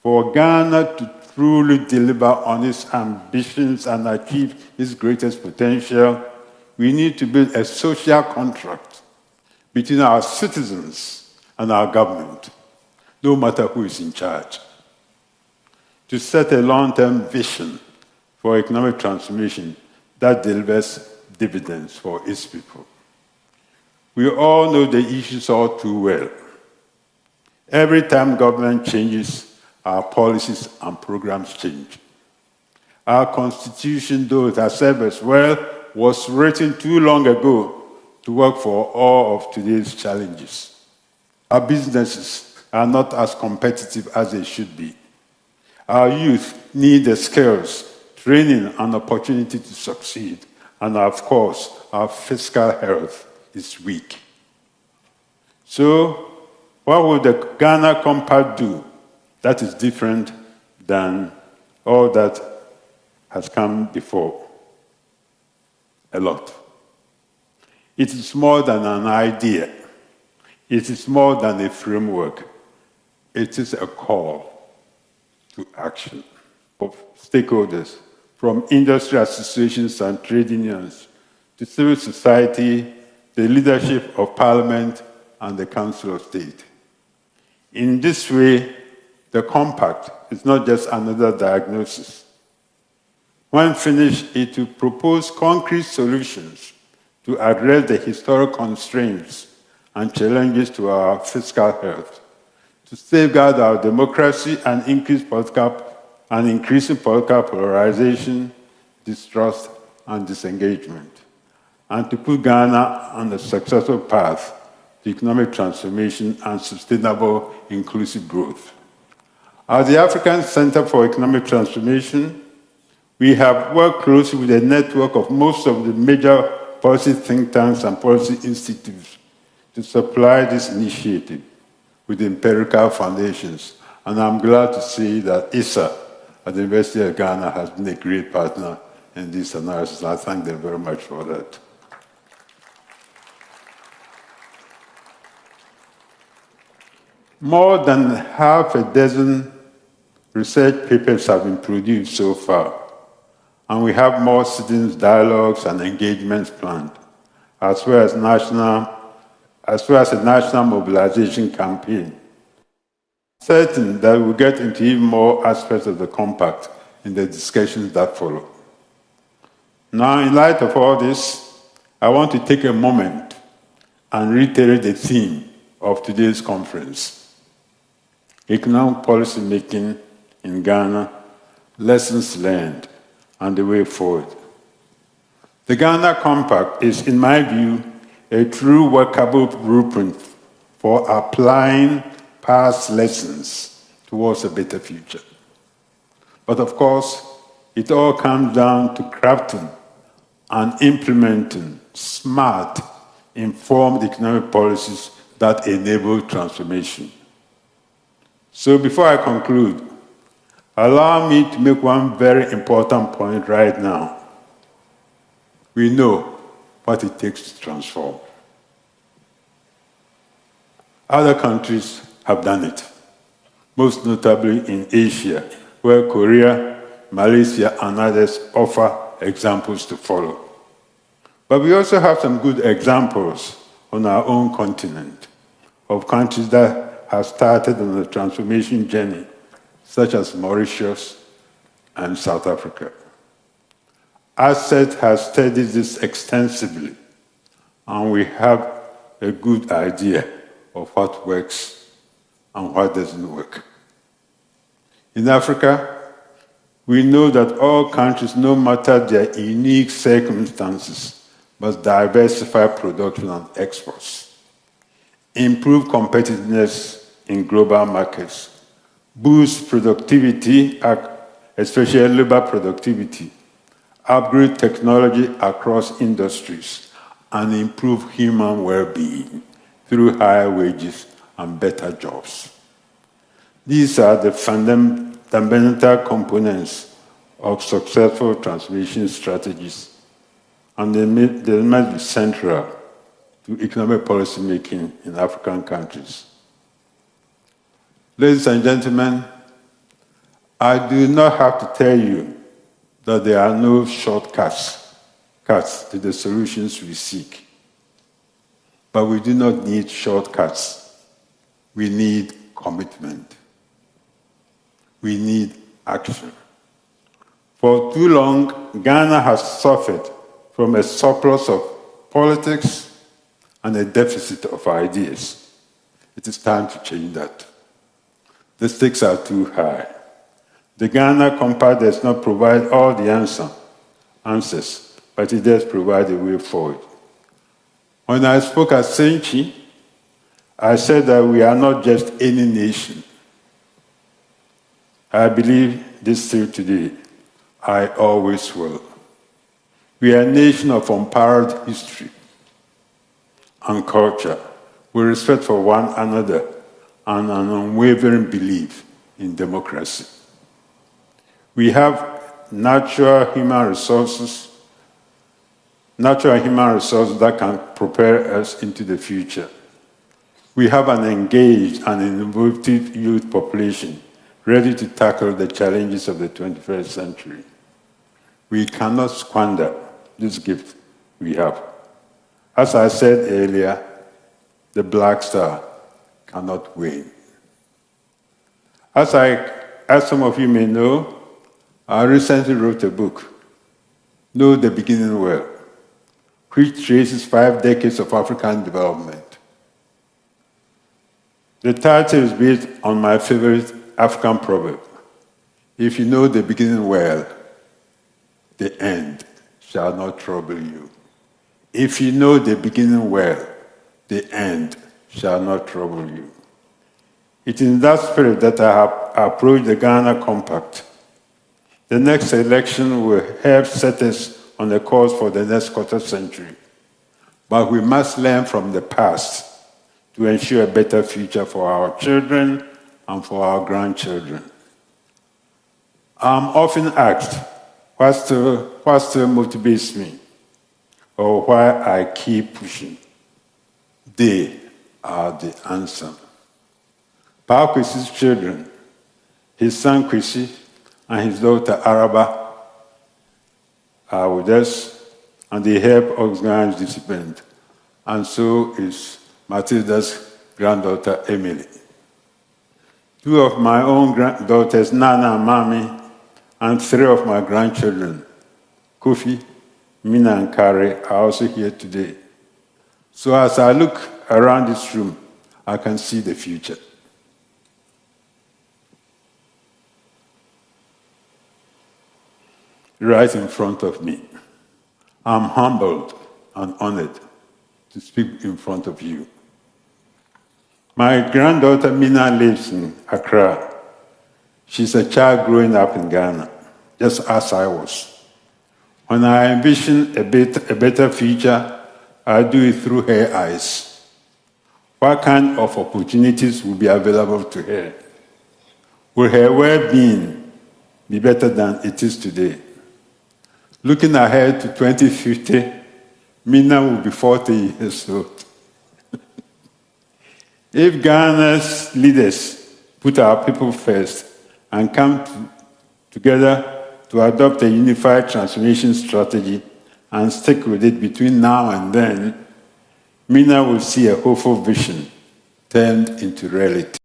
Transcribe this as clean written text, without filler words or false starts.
For Ghana to truly deliver on its ambitions and achieve its greatest potential, we need to build a social contract between our citizens and our government, no matter who is in charge, to set a long-term vision for economic transformation that delivers dividends for its people. We all know the issues all too well. Every time government changes, our policies and programs change. Our constitution, though it has served us well, was written too long ago to work for all of today's challenges. Our businesses are not as competitive as they should be. Our youth need the skills, training, and opportunity to succeed. And of course, our fiscal health is weak. So, what will the Ghana Compact do that is different than all that has come before? A lot. It is more than an idea. It is more than a framework. It is a call to action of stakeholders, from industry associations and trade unions to civil society, the leadership of Parliament, and the Council of State. In this way, the compact is not just another diagnosis. When finished, it will propose concrete solutions to address the historic constraints and challenges to our fiscal health, to safeguard our democracy and increasing political polarization, distrust, and disengagement, and to put Ghana on a successful path to economic transformation and sustainable inclusive growth. At the African Center for Economic Transformation, we have worked closely with a network of most of the major policy think tanks and policy institutes to supply this initiative with empirical foundations. And I'm glad to see that ISA at the University of Ghana has been a great partner in this analysis. I thank them very much for that. More than half a dozen research papers have been produced so far, and we have more citizens' dialogues and engagements planned, as well as a national mobilization campaign. Certain that we'll get into even more aspects of the compact in the discussions that follow. Now, in light of all this, I want to take a moment and reiterate the theme of today's conference: economic policy making in Ghana, lessons learned, and the way forward. The Ghana Compact is, in my view, a true workable blueprint for applying past lessons towards a better future. But of course, it all comes down to crafting and implementing smart, informed economic policies that enable transformation. So before I conclude, allow me to make one very important point right now. We know what it takes to transform. Other countries have done it, most notably in Asia, where Korea, Malaysia, and others offer examples to follow. But we also have some good examples on our own continent of countries that have started on a transformation journey, such as Mauritius and South Africa. ASET has studied this extensively, and we have a good idea of what works and what doesn't work. In Africa, we know that all countries, no matter their unique circumstances, must diversify production and exports, improve competitiveness in global markets, boost productivity, especially labor productivity, upgrade technology across industries, and improve human well-being through higher wages and better jobs. These are the fundamental components of successful transformation strategies, and they must be central to economic policy making in African countries. Ladies and gentlemen, I do not have to tell you that there are no shortcuts to the solutions we seek. But we do not need shortcuts. We need commitment. We need action. For too long, Ghana has suffered from a surplus of politics and a deficit of ideas. It is time to change that. The stakes are too high. The Ghana Compact does not provide all the answers, but it does provide a way forward. When I spoke at Senchi, I said that we are not just any nation. I believe this still today. I always will. We are a nation of unparalleled history and culture, with respect for one another and an unwavering belief in democracy. We have natural human resources that can propel us into the future. We have an engaged and innovative youth population ready to tackle the challenges of the 21st century. We cannot squander this gift we have. As I said earlier, the Black Star cannot wane. As some of you may know, I recently wrote a book, Know the Beginning Well, which traces 5 decades of African development. The title is based on my favorite African proverb: if you know the beginning well, the end shall not trouble you. If you know the beginning well, the end shall not trouble you. It is in that spirit that I have approached the Ghana Compact. The next election will help set us on the course for the next quarter century. But we must learn from the past to ensure a better future for our children and for our grandchildren. I'm often asked what still motivates me or why I keep pushing. They are the answer. Pa Kwesi's children, his son Kwesi and his daughter Araba, are with us, and they help organize this event. And so is Matilda's granddaughter Emily. 2 of my own granddaughters, Nana and Mami, and 3 of my grandchildren, Kofi, Mina, and Kari, are also here today. So as I look around this room, I can see the future. Right in front of me. I'm humbled and honored to speak in front of you. My granddaughter Mina lives in Accra. She's a child growing up in Ghana, just as I was. When I envision a better future, I do it through her eyes. What kind of opportunities will be available to her? Will her well-being be better than it is today? Looking ahead to 2050, Mina will be 40 years old. If Ghana's leaders put our people first and come together to adopt a unified transformation strategy and stick with it between now and then, Mina will see a hopeful vision turned into reality.